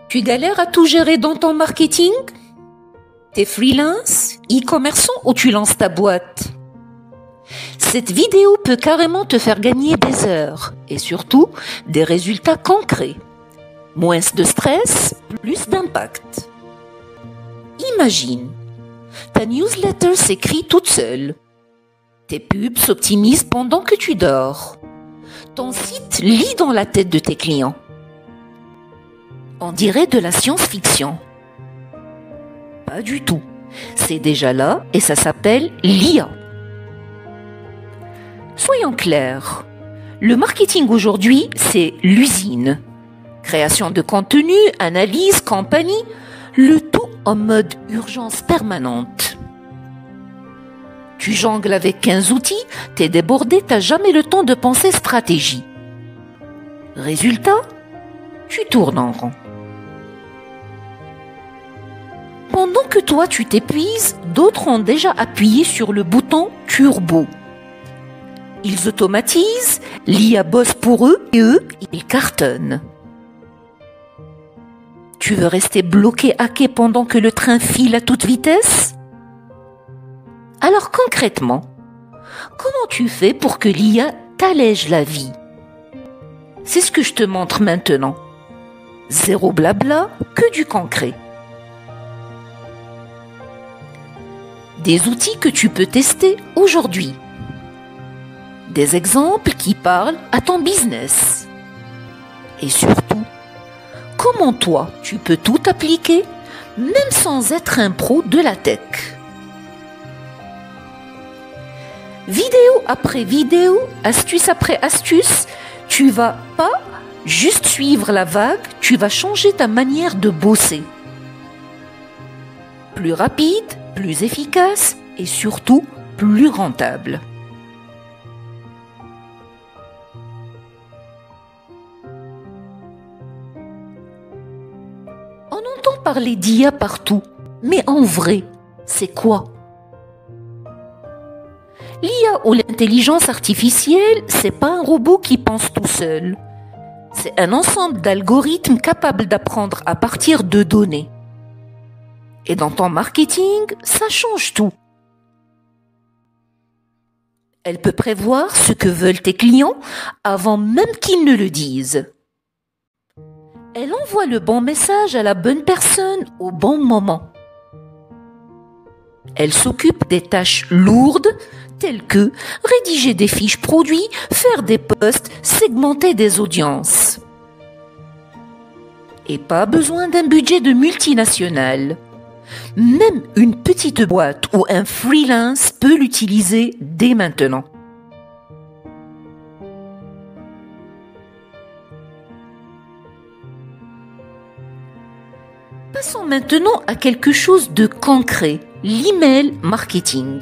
Tu galères à tout gérer dans ton marketing? T'es freelance, e-commerçant ou tu lances ta boîte? Cette vidéo peut carrément te faire gagner des heures et surtout des résultats concrets. Moins de stress, plus d'impact. Imagine, ta newsletter s'écrit toute seule. Tes pubs s'optimisent pendant que tu dors. Ton site lit dans la tête de tes clients. On dirait de la science-fiction. Pas du tout. C'est déjà là et ça s'appelle l'IA. Soyons clairs. Le marketing aujourd'hui, c'est l'usine. Création de contenu, analyse, campagne, le tout en mode urgence permanente. Tu jongles avec 15 outils, t'es débordé, t'as jamais le temps de penser stratégie. Résultat, tu tournes en rond. Pendant que toi tu t'épuises, d'autres ont déjà appuyé sur le bouton turbo. Ils automatisent, l'IA bosse pour eux et eux, ils cartonnent. Tu veux rester bloqué à quai pendant que le train file à toute vitesse? Alors concrètement, comment tu fais pour que l'IA t'allège la vie? C'est ce que je te montre maintenant. Zéro blabla, que du concret. Des outils que tu peux tester aujourd'hui. Des exemples qui parlent à ton business. Et surtout, comment toi, tu peux tout appliquer, même sans être un pro de la tech. Vidéo après vidéo, astuce après astuce, tu vas pas juste suivre la vague, tu vas changer ta manière de bosser. Plus rapide, plus efficace et surtout plus rentable. On entend parler d'IA partout, mais en vrai, c'est quoi? L'IA ou l'intelligence artificielle, c'est pas un robot qui pense tout seul. C'est un ensemble d'algorithmes capables d'apprendre à partir de données. Et dans ton marketing, ça change tout. Elle peut prévoir ce que veulent tes clients avant même qu'ils ne le disent. Elle envoie le bon message à la bonne personne au bon moment. Elle s'occupe des tâches lourdes telles que rédiger des fiches produits, faire des posts, segmenter des audiences. Et pas besoin d'un budget de multinationale. Même une petite boîte ou un freelance peut l'utiliser dès maintenant. Passons maintenant à quelque chose de concret, l'email marketing.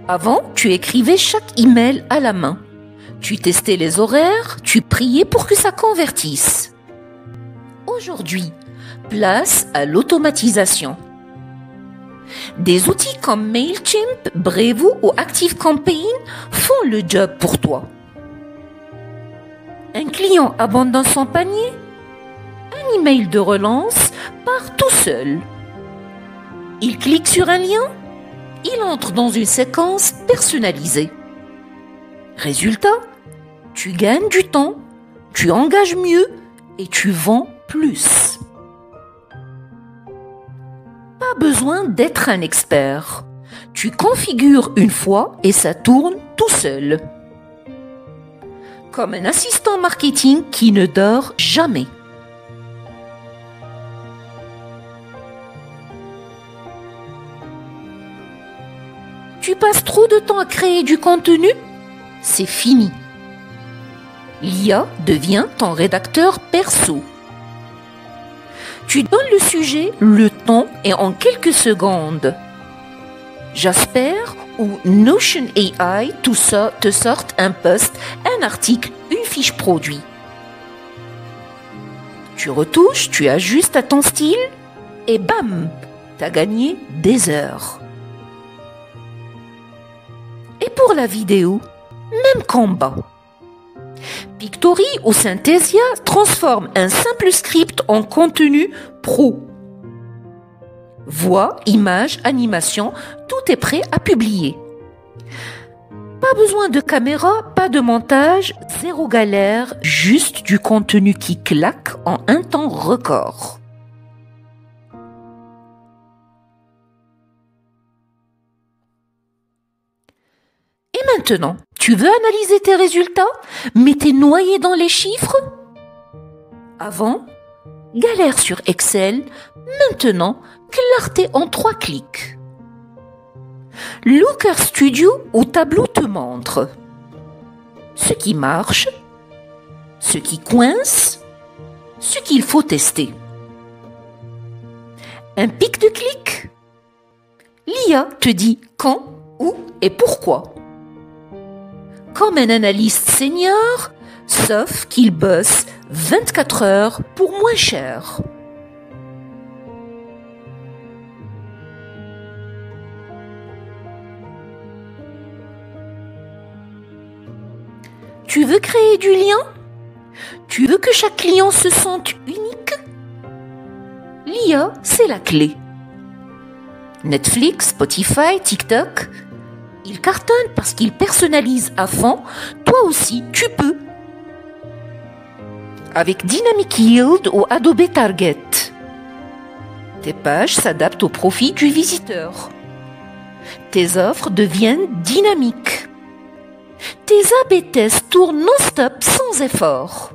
Avant, tu écrivais chaque email à la main. Tu testais les horaires, tu priais pour que ça convertisse. Aujourd'hui, place à l'automatisation. Des outils comme MailChimp, Brevo ou ActiveCampaign font le job pour toi. Un client abandonne son panier? Un email de relance part tout seul. Il clique sur un lien? Il entre dans une séquence personnalisée. Résultat, tu gagnes du temps, tu engages mieux et tu vends plus. Pas besoin d'être un expert. Tu configures une fois et ça tourne tout seul. Comme un assistant marketing qui ne dort jamais. Tu passes trop de temps à créer du contenu? C'est fini. L'IA devient ton rédacteur perso. Tu donnes le sujet, le ton et en quelques secondes. Jasper ou Notion AI te sortent un post, un article, une fiche produit. Tu retouches, tu ajustes à ton style et bam, t'as gagné des heures. Et pour la vidéo, même combat. Pictory ou Synthesia transforme un simple script en contenu pro. Voix, images, animation, tout est prêt à publier. Pas besoin de caméra, pas de montage, zéro galère, juste du contenu qui claque en un temps record. Et maintenant, tu veux analyser tes résultats, mais t'es noyé dans les chiffres? Avant, galère sur Excel, maintenant, clarté en 3 clics. Looker Studio ou Tableau te montre ce qui marche, ce qui coince, ce qu'il faut tester. Un pic de clic? L'IA te dit quand, où et pourquoi. Comme un analyste senior, sauf qu'il bosse 24 heures pour moins cher. Tu veux créer du lien? Tu veux que chaque client se sente unique? L'IA, c'est la clé. Netflix, Spotify, TikTok, ils cartonnent parce qu'ils personnalisent à fond. Toi aussi, tu peux. Avec Dynamic Yield ou Adobe Target, tes pages s'adaptent au profit du visiteur. Tes offres deviennent dynamiques. Tes A/B tests tournent non-stop sans effort.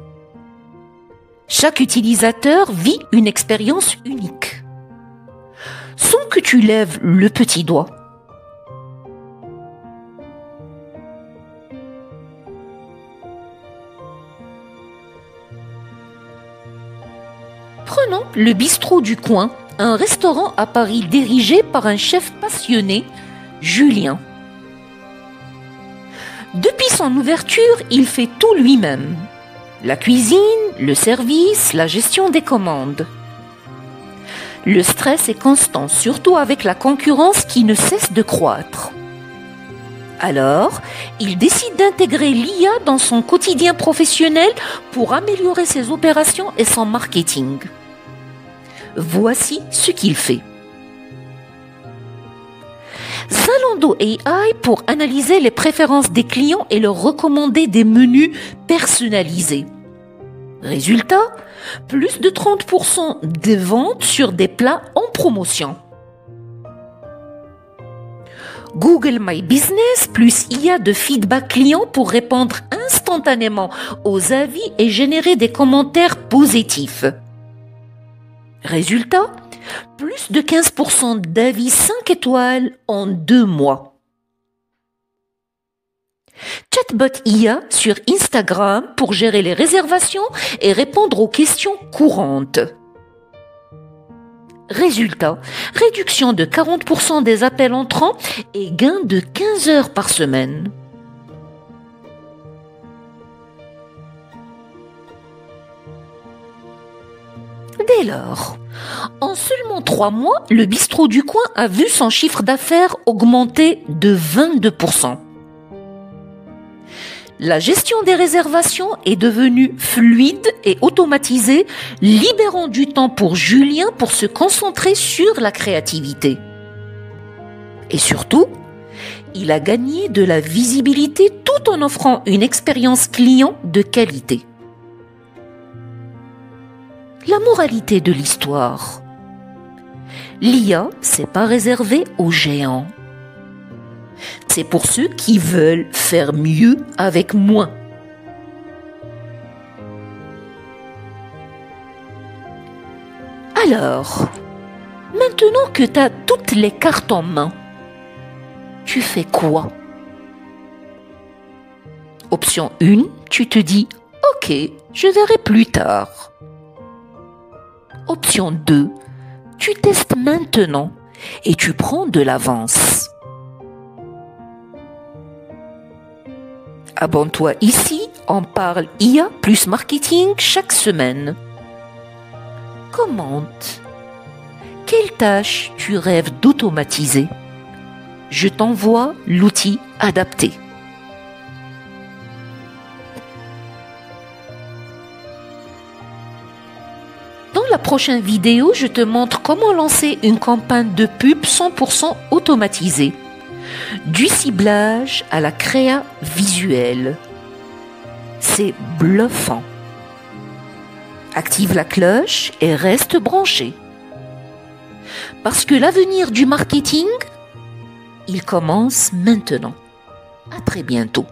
Chaque utilisateur vit une expérience unique, sans que tu lèves le petit doigt. Prenons le bistrot du coin, un restaurant à Paris dirigé par un chef passionné, Julien. Depuis son ouverture, il fait tout lui-même. La cuisine, le service, la gestion des commandes. Le stress est constant, surtout avec la concurrence qui ne cesse de croître. Alors, il décide d'intégrer l'IA dans son quotidien professionnel pour améliorer ses opérations et son marketing. Voici ce qu'il fait. Zalando AI pour analyser les préférences des clients et leur recommander des menus personnalisés. Résultat, plus de 30% des ventes sur des plats en promotion. Google My Business plus IA de feedback client pour répondre instantanément aux avis et générer des commentaires positifs. Résultat, plus de 15% d'avis 5 étoiles en 2 mois. Chatbot IA sur Instagram pour gérer les réservations et répondre aux questions courantes. Résultat, réduction de 40% des appels entrants et gain de 15 heures par semaine. Dès lors, en seulement 3 mois, le bistrot du coin a vu son chiffre d'affaires augmenter de 22%. La gestion des réservations est devenue fluide et automatisée, libérant du temps pour Julien pour se concentrer sur la créativité. Et surtout, il a gagné de la visibilité tout en offrant une expérience client de qualité. La moralité de l'histoire. L'IA, c'est pas réservé aux géants. C'est pour ceux qui veulent faire mieux avec moins. Alors, maintenant que tu as toutes les cartes en main, tu fais quoi? Option 1, tu te dis « Ok, je verrai plus tard ». Option 2, tu testes maintenant et tu prends de l'avance. Abonne-toi ici, on parle IA plus marketing chaque semaine. Commente. Quelle tâche tu rêves d'automatiser? Je t'envoie l'outil adapté. la prochaine vidéo, je te montre comment lancer une campagne de pub 100% automatisée. Du ciblage à la créa visuelle. C'est bluffant. Active la cloche et reste branché. Parce que l'avenir du marketing, il commence maintenant. À très bientôt.